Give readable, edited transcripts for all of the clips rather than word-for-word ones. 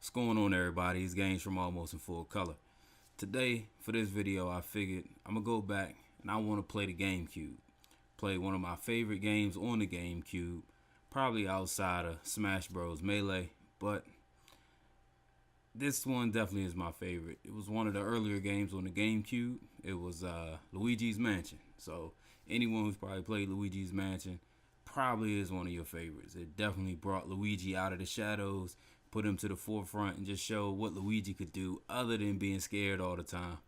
What's going on, everybody? These games from Almost in Full Color. Today, for this video, I figured I'm going to go back and I want to play the GameCube. Play one of my favorite games on the GameCube, probably outside of Smash Bros. Melee, but this one definitely is my favorite. It was one of the earlier games on the GameCube. It was Luigi's Mansion. So anyone who's probably played Luigi's Mansion probably is one of your favorites. It definitely brought Luigi out of the shadows, put him to the forefront, and just showed what Luigi could do other than being scared all the time.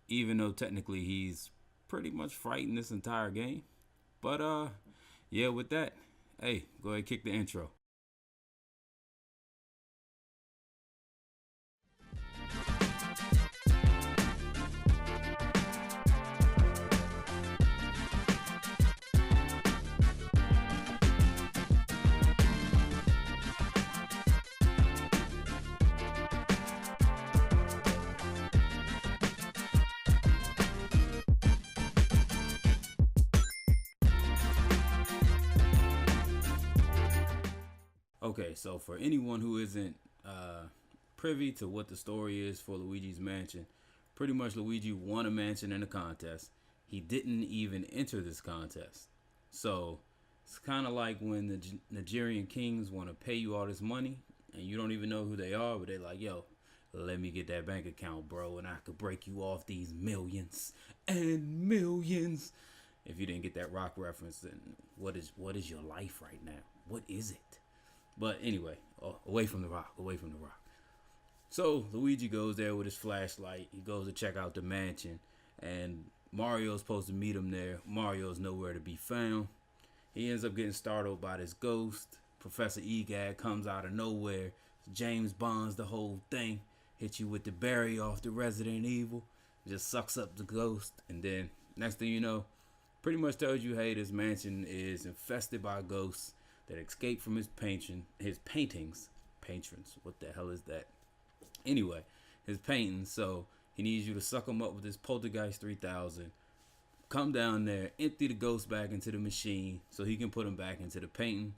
Even though technically he's pretty much frightened this entire game. But yeah, with that, hey, go ahead and kick the intro. Okay, so for anyone who isn't privy to what the story is for Luigi's Mansion, pretty much Luigi won a mansion in a contest. He didn't even enter this contest. So it's kind of like when the Nigerian kings want to pay you all this money and you don't even know who they are, but they're like, yo, let me get that bank account, bro, and I could break you off these millions and millions. If you didn't get that rock reference, then what is your life right now? What is it? But anyway, away from the rock, away from the rock. So Luigi goes there with his flashlight. He goes to check out the mansion, and Mario's supposed to meet him there. Mario's nowhere to be found. He ends up getting startled by this ghost. Professor Egad comes out of nowhere. James Bond's the whole thing. Hits you with the berry off the Resident Evil. Just sucks up the ghost, and then next thing you know, pretty much tells you, hey, this mansion is infested by ghosts that escaped from his paintings. Patrons, what the hell is that? Anyway, his paintings. So he needs you to suck him up with this Poltergeist 3000. Come down there, empty the ghost back into the machine so he can put him back into the painting.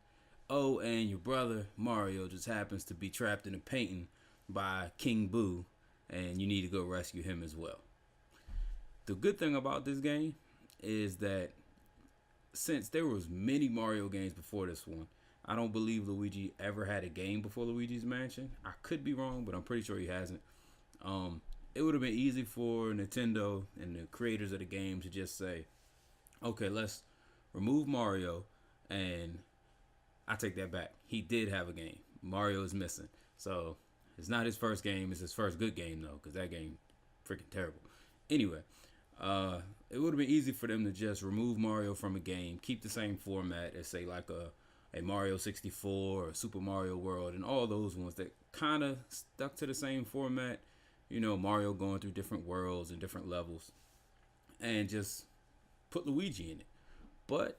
Oh, and your brother Mario just happens to be trapped in a painting by King Boo, and you need to go rescue him as well. The good thing about this game is that since there was many Mario games before this one, I don't believe Luigi ever had a game before Luigi's Mansion. I could be wrong, but I'm pretty sure he hasn't. It would have been easy for Nintendo and the creators of the game to just say, okay, let's remove Mario, and I take that back. He did have a game. Mario is missing. So it's not his first game. It's his first good game, though, because that game freaking terrible. Anyway, it would have been easy for them to just remove Mario from a game, keep the same format as, say, like a Mario 64 or Super Mario World and all those ones that kind of stuck to the same format. You know, Mario going through different worlds and different levels, and just put Luigi in it. But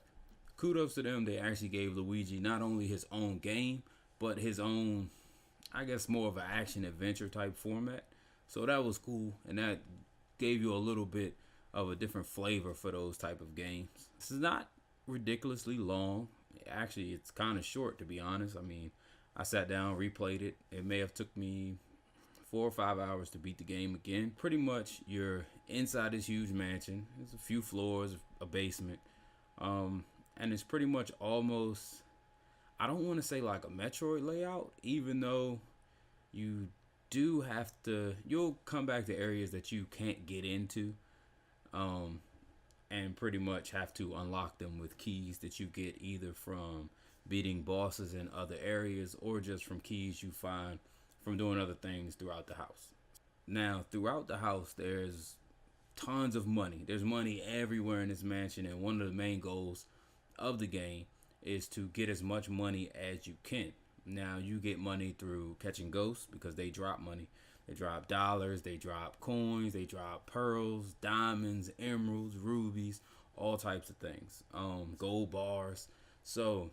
kudos to them, they actually gave Luigi not only his own game, but his own, I guess, more of an action adventure type format. So that was cool, and that gave you a little bit of a different flavor for those type of games. This is not ridiculously long. Actually, it's kind of short, to be honest. I mean, I sat down, replayed it. It may have took me 4 or 5 hours to beat the game again. Pretty much, you're inside this huge mansion. There's a few floors, a basement, and it's pretty much almost, I don't want to say like a Metroid layout, even though you do have to, you'll come back to areas that you can't get into, and pretty much have to unlock them with keys that you get either from beating bosses in other areas or just from keys you find from doing other things throughout the house. Now, throughout the house, there's tons of money. There's money everywhere in this mansion, and one of the main goals of the game is to get as much money as you can. Now, you get money through catching ghosts because they drop money. They drop dollars, they drop coins, they drop pearls, diamonds, emeralds, rubies, all types of things. Gold bars. So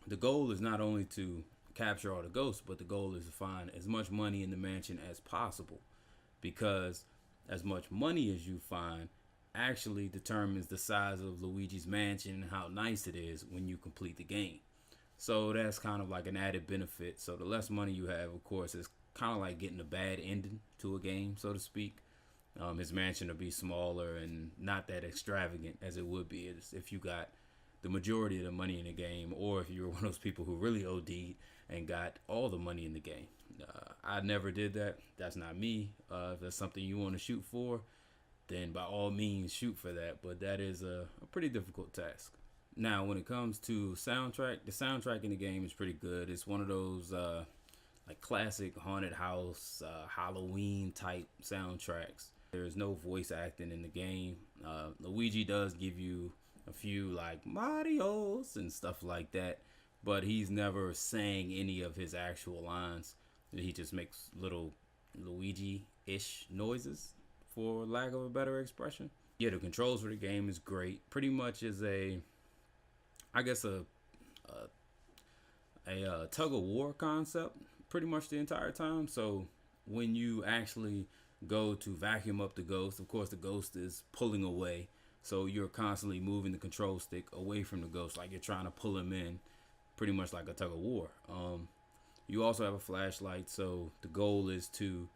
the goal is not only to capture all the ghosts, but the goal is to find as much money in the mansion as possible, because as much money as you find actually determines the size of Luigi's Mansion and how nice it is when you complete the game. So that's kind of like an added benefit. So the less money you have, of course, is kind of like getting a bad ending to a game, so to speak. His mansion will be smaller and not that extravagant as it would be if you got the majority of the money in the game, or if you were one of those people who really OD'd and got all the money in the game. I never did that. That's not me. If that's something you want to shoot for, then by all means shoot for that. But that is a pretty difficult task. Now, when it comes to soundtrack, the soundtrack in the game is pretty good. It's one of those like classic haunted house, Halloween type soundtracks. There's no voice acting in the game. Luigi does give you a few like Marios and stuff like that, but he's never saying any of his actual lines. He just makes little Luigi-ish noises, for lack of a better expression. Yeah, the controls for the game is great. Pretty much is I guess a tug of war concept pretty much the entire time. So when you actually go to vacuum up the ghost, of course the ghost is pulling away, so you're constantly moving the control stick away from the ghost, like you're trying to pull him in, pretty much like a tug of war. You also have a flashlight, so the goal is to,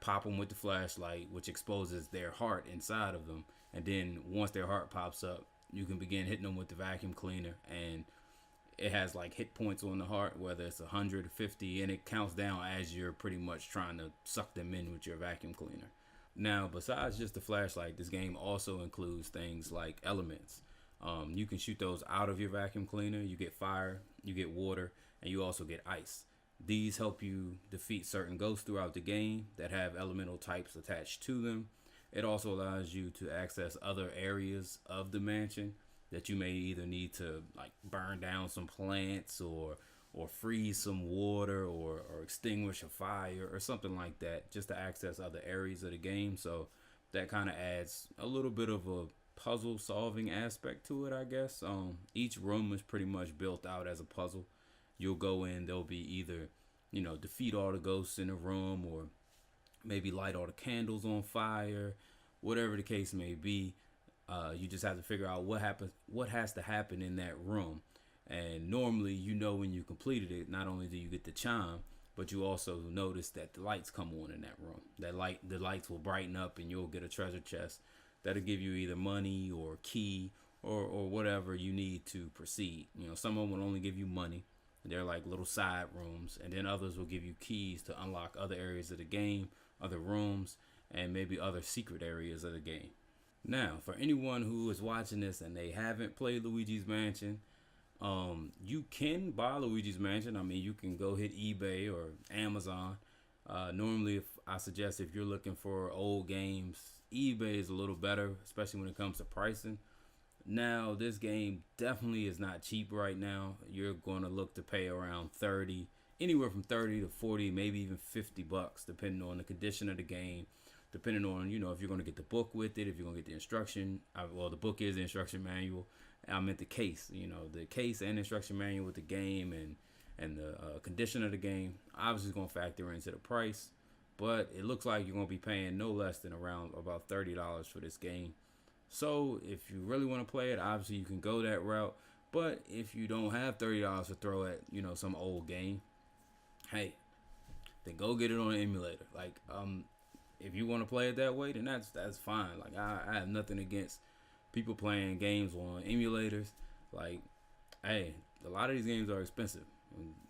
pop them with the flashlight, which exposes their heart inside of them, and then once their heart pops up, you can begin hitting them with the vacuum cleaner, and it has like hit points on the heart, whether it's 100 or 50, and it counts down as you're pretty much trying to suck them in with your vacuum cleaner. Now, besides just the flashlight, this game also includes things like elements. You can shoot those out of your vacuum cleaner. You get fire, you get water, and you also get ice. These help you defeat certain ghosts throughout the game that have elemental types attached to them. It also allows you to access other areas of the mansion that you may either need to like burn down some plants or freeze some water or extinguish a fire or something like that, just to access other areas of the game. So that kind of adds a little bit of a puzzle solving aspect to it, I guess. Each room is pretty much built out as a puzzle. You'll go in, there'll be either, defeat all the ghosts in the room, or maybe light all the candles on fire, whatever the case may be. You just have to figure out what has to happen in that room. And normally, when you completed it, not only do you get the chime, but you also notice that the lights come on in that room. The lights will brighten up, and you'll get a treasure chest that'll give you either money or key or whatever you need to proceed. Some of them will only give you money. They're like little side rooms, and then others will give you keys to unlock other areas of the game, other rooms, and maybe other secret areas of the game. Now, for anyone who is watching this and they haven't played Luigi's Mansion, you can buy Luigi's Mansion. I mean, you can go hit eBay or Amazon. Normally, I suggest if you're looking for old games, eBay is a little better, especially when it comes to pricing. Now, this game definitely is not cheap right now. You're going to look to pay around 30, anywhere from 30 to 40, maybe even $50, depending on the condition of the game, depending on, if you're going to get the book with it, if you're going to get the instruction. Well, the book is the instruction manual. I meant the case, the case and instruction manual with the game and the condition of the game obviously is going to factor into the price. But it looks like you're going to be paying no less than around about $30 for this game. So if you really want to play it, obviously you can go that route. But if you don't have $30 to throw at, some old game, hey, then go get it on an emulator. Like, if you want to play it that way, then that's fine. Like, I have nothing against people playing games on emulators. Like, hey, a lot of these games are expensive.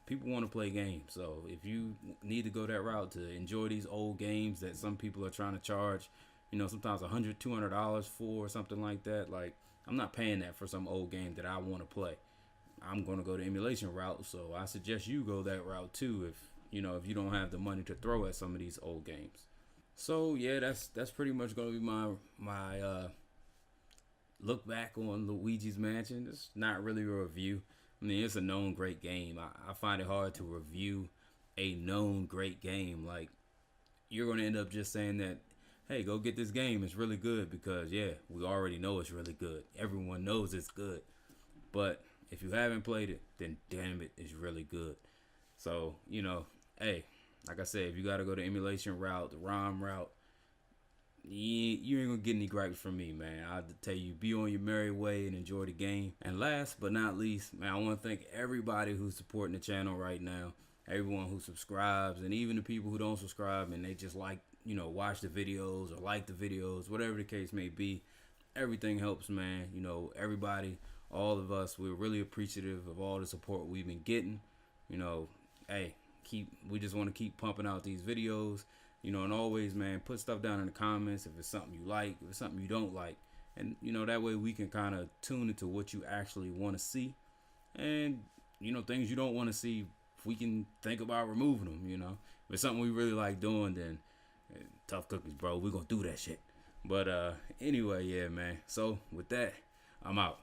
People want to play games. So if you need to go that route to enjoy these old games that some people are trying to charge, sometimes $100, $200 for, or something like that. Like, I'm not paying that for some old game that I want to play. I'm going to go the emulation route, so I suggest you go that route too if you don't have the money to throw at some of these old games. So yeah, that's pretty much going to be my look back on Luigi's Mansion. It's not really a review. I mean, it's a known great game. I find it hard to review a known great game. Like, you're going to end up just saying that, hey, go get this game. It's really good because, yeah, we already know it's really good. Everyone knows it's good. But if you haven't played it, then damn it, it's really good. So, hey, like I said, if you got to go the emulation route, the ROM route, you ain't gonna get any gripes from me, man. I'll tell you, be on your merry way and enjoy the game. And last but not least, man, I want to thank everybody who's supporting the channel right now. Everyone who subscribes, and even the people who don't subscribe and they just like, watch the videos or like the videos, whatever the case may be. Everything helps, man. Everybody, all of us, we're really appreciative of all the support we've been getting. Hey, we just want to keep pumping out these videos. And always, man, put stuff down in the comments if it's something you like, if it's something you don't like. And, that way we can kind of tune into what you actually want to see. And, things you don't want to see, we can think about removing them, If it's something we really like doing, then tough cookies, bro. We're going to do that shit. But anyway, yeah, man. So with that, I'm out.